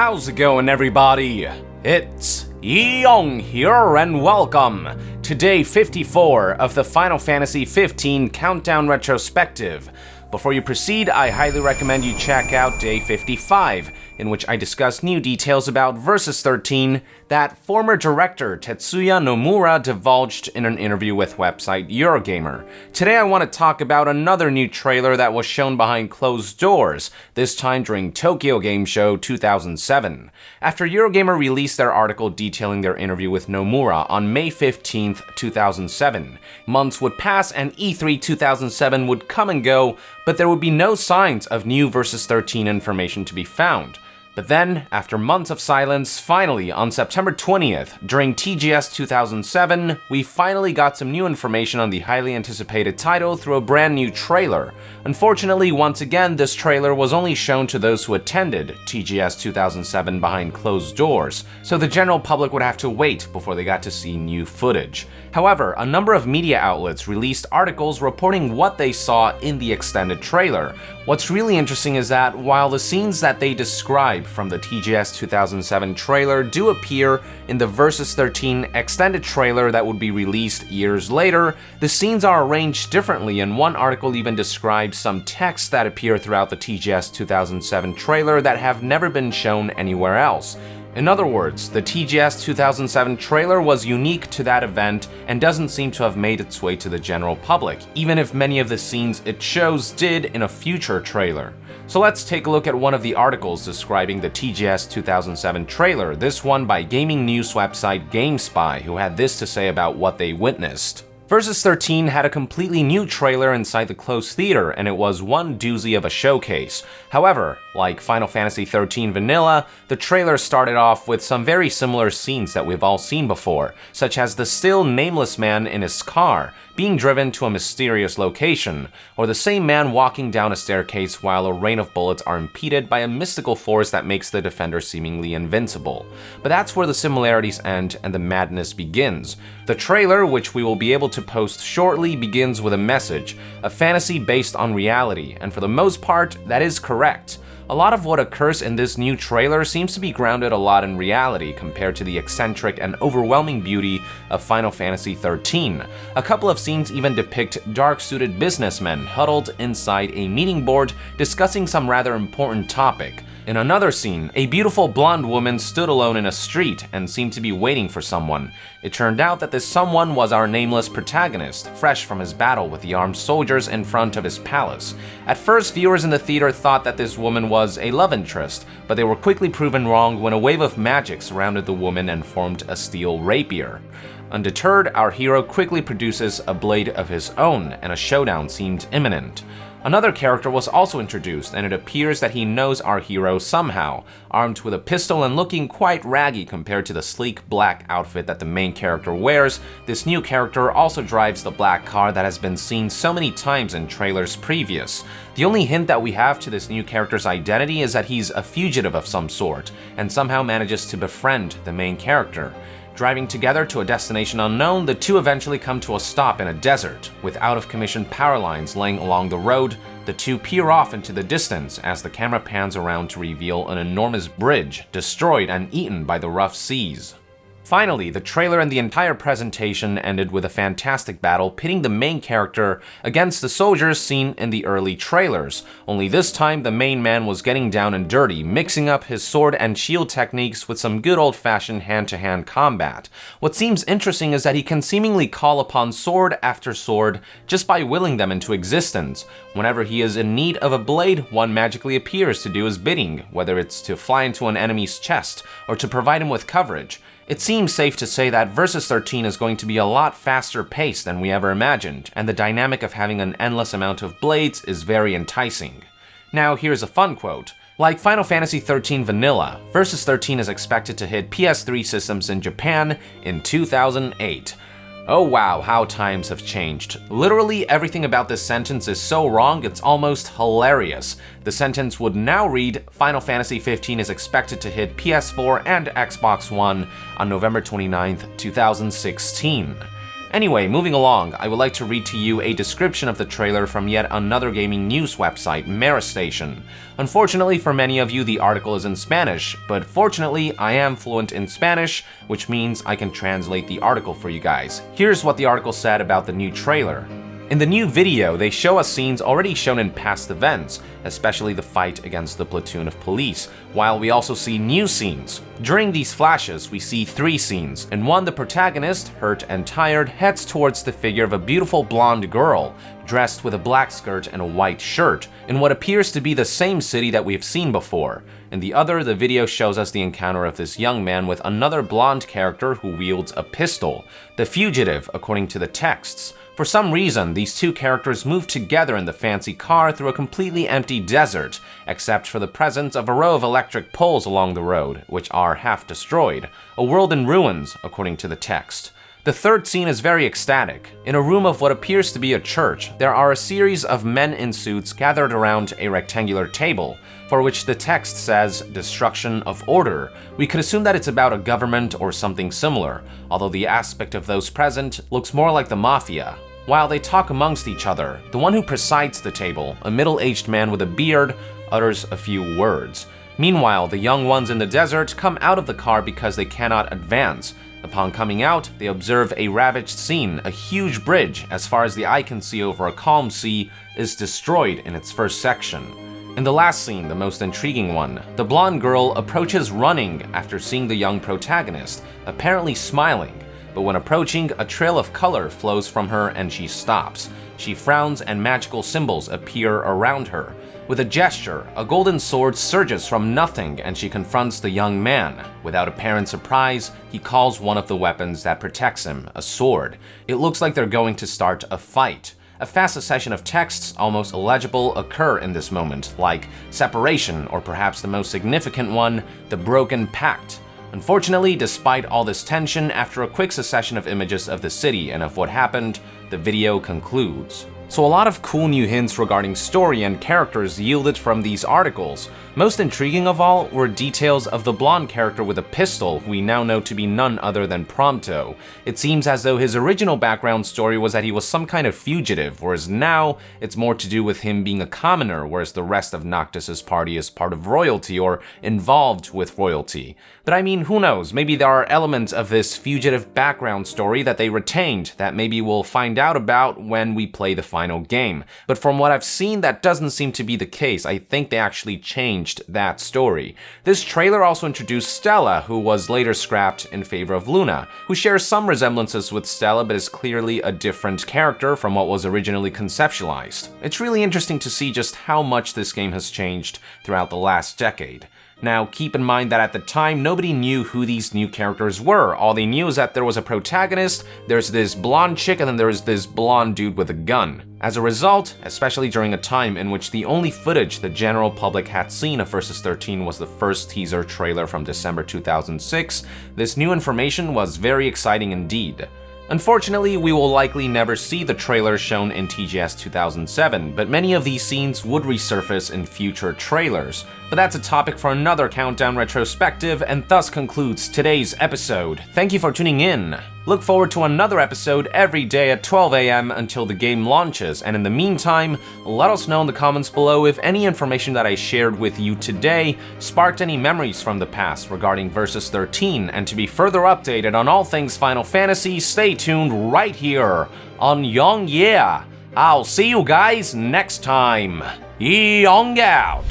How's it going, everybody? It's Young here, and welcome to day 54 of the Final Fantasy XV Countdown Retrospective. Before you proceed, I highly recommend you check out day 55, in which I discuss new details about Versus 13 that former director Tetsuya Nomura divulged in an interview with website Eurogamer. Today I want to talk about another new trailer that was shown behind closed doors, this time during Tokyo Game Show 2007. After Eurogamer released their article detailing their interview with Nomura on May 15th, 2007, months would pass and E3 2007 would come and go, but there would be no signs of new Versus 13 information to be found. But then, after months of silence, finally, on September 20th, during TGS 2007, we finally got some new information on the highly anticipated title through a brand new trailer. Unfortunately, once again, this trailer was only shown to those who attended TGS 2007 behind closed doors, so the general public would have to wait before they got to see new footage. However, a number of media outlets released articles reporting what they saw in the extended trailer. What's really interesting is that while the scenes that they describe from the TGS 2007 trailer do appear in the Versus 13 extended trailer that would be released years later, the scenes are arranged differently, and one article even describes some texts that appear throughout the TGS 2007 trailer that have never been shown anywhere else. In other words, the TGS 2007 trailer was unique to that event and doesn't seem to have made its way to the general public, even if many of the scenes it shows did in a future trailer. So let's take a look at one of the articles describing the TGS 2007 trailer, this one by gaming news website GameSpy, who had this to say about what they witnessed. Versus 13 had a completely new trailer inside the closed theater, and it was one doozy of a showcase. However, like Final Fantasy XIII Vanilla, the trailer started off with some very similar scenes that we've all seen before, such as the still nameless man in his car being driven to a mysterious location, or the same man walking down a staircase while a rain of bullets are impeded by a mystical force that makes the defender seemingly invincible. But that's where the similarities end and the madness begins. The trailer, which we will be able to post shortly, begins with a message, a fantasy based on reality, and for the most part, that is correct. A lot of what occurs in this new trailer seems to be grounded a lot in reality compared to the eccentric and overwhelming beauty of Final Fantasy XIII. A couple of scenes even depict dark-suited businessmen huddled inside a meeting board discussing some rather important topic. In another scene, a beautiful blonde woman stood alone in a street and seemed to be waiting for someone. It turned out that this someone was our nameless protagonist, fresh from his battle with the armed soldiers in front of his palace. At first, viewers in the theater thought that this woman was a love interest, but they were quickly proven wrong when a wave of magic surrounded the woman and formed a steel rapier. Undeterred, our hero quickly produces a blade of his own, and a showdown seemed imminent. Another character was also introduced, and it appears that he knows our hero somehow. Armed with a pistol and looking quite raggy compared to the sleek black outfit that the main character wears, this new character also drives the black car that has been seen so many times in trailers previous. The only hint that we have to this new character's identity is that he's a fugitive of some sort, and somehow manages to befriend the main character. Driving together to a destination unknown, the two eventually come to a stop in a desert. With out-of-commission power lines laying along the road, the two peer off into the distance as the camera pans around to reveal an enormous bridge, destroyed and eaten by the rough seas. Finally, the trailer and the entire presentation ended with a fantastic battle pitting the main character against the soldiers seen in the early trailers. Only this time, the main man was getting down and dirty, mixing up his sword and shield techniques with some good old-fashioned hand-to-hand combat. What seems interesting is that he can seemingly call upon sword after sword just by willing them into existence. Whenever he is in need of a blade, one magically appears to do his bidding, whether it's to fly into an enemy's chest or to provide him with coverage. It seems safe to say that Versus 13 is going to be a lot faster paced than we ever imagined, and the dynamic of having an endless amount of blades is very enticing. Now here's a fun quote. Like Final Fantasy XIII Vanilla, Versus 13 is expected to hit PS3 systems in Japan in 2008. Oh wow, how times have changed. Literally everything about this sentence is so wrong, it's almost hilarious. The sentence would now read, Final Fantasy XV is expected to hit PS4 and Xbox One on November 29th, 2016. Anyway, moving along, I would like to read to you a description of the trailer from yet another gaming news website, Station. Unfortunately for many of you, the article is in Spanish, but fortunately, I am fluent in Spanish, which means I can translate the article for you guys. Here's what the article said about the new trailer. In the new video, they show us scenes already shown in past events, especially the fight against the platoon of police, while we also see new scenes. During these flashes, we see 3 scenes. In one, the protagonist, hurt and tired, heads towards the figure of a beautiful blonde girl, dressed with a black skirt and a white shirt, in what appears to be the same city that we've seen before. In the other, the video shows us the encounter of this young man with another blonde character who wields a pistol, the Fugitive, according to the texts. For some reason, these 2 characters move together in the fancy car through a completely empty desert, except for the presence of a row of electric poles along the road, which are half destroyed. A world in ruins, according to the text. The third scene is very ecstatic. In a room of what appears to be a church, there are a series of men in suits gathered around a rectangular table, for which the text says, "Destruction of order." We could assume that it's about a government or something similar, although the aspect of those present looks more like the mafia. While they talk amongst each other, the one who presides the table, a middle-aged man with a beard, utters a few words. Meanwhile, the young ones in the desert come out of the car because they cannot advance. Upon coming out, they observe a ravaged scene. A huge bridge, as far as the eye can see over a calm sea, is destroyed in its first section. In the last scene, the most intriguing one, the blonde girl approaches running after seeing the young protagonist, apparently smiling. But when approaching, a trail of color flows from her and she stops. She frowns and magical symbols appear around her. With a gesture, a golden sword surges from nothing and she confronts the young man. Without apparent surprise, he calls one of the weapons that protects him a sword. It looks like they're going to start a fight. A fast succession of texts, almost illegible, occur in this moment, like separation, or perhaps the most significant one, the broken pact. Unfortunately, despite all this tension, after a quick succession of images of the city and of what happened, the video concludes. So a lot of cool new hints regarding story and characters yielded from these articles. Most intriguing of all were details of the blonde character with a pistol, who we now know to be none other than Prompto. It seems as though his original background story was that he was some kind of fugitive, whereas now it's more to do with him being a commoner, whereas the rest of Noctis's party is part of royalty or involved with royalty. But I mean, who knows, maybe there are elements of this fugitive background story that they retained that maybe we'll find out about when we play the final game. But from what I've seen, that doesn't seem to be the case. I think they actually changed that story. This trailer also introduced Stella, who was later scrapped in favor of Luna, who shares some resemblances with Stella but is clearly a different character from what was originally conceptualized. It's really interesting to see just how much this game has changed throughout the last decade. Now, keep in mind that at the time, nobody knew who these new characters were. All they knew is that there was a protagonist, there's this blonde chick, and then there's this blonde dude with a gun. As a result, especially during a time in which the only footage the general public had seen of Versus 13 was the first teaser trailer from December 2006, this new information was very exciting indeed. Unfortunately, we will likely never see the trailer shown in TGS 2007, but many of these scenes would resurface in future trailers. But that's a topic for another Countdown retrospective, and thus concludes today's episode. Thank you for tuning in. Look forward to another episode every day at 12 AM until the game launches, and in the meantime, let us know in the comments below if any information that I shared with you today sparked any memories from the past regarding Versus 13, and to be further updated on all things Final Fantasy, stay tuned right here on Young Yeah. I'll see you guys next time. Young out!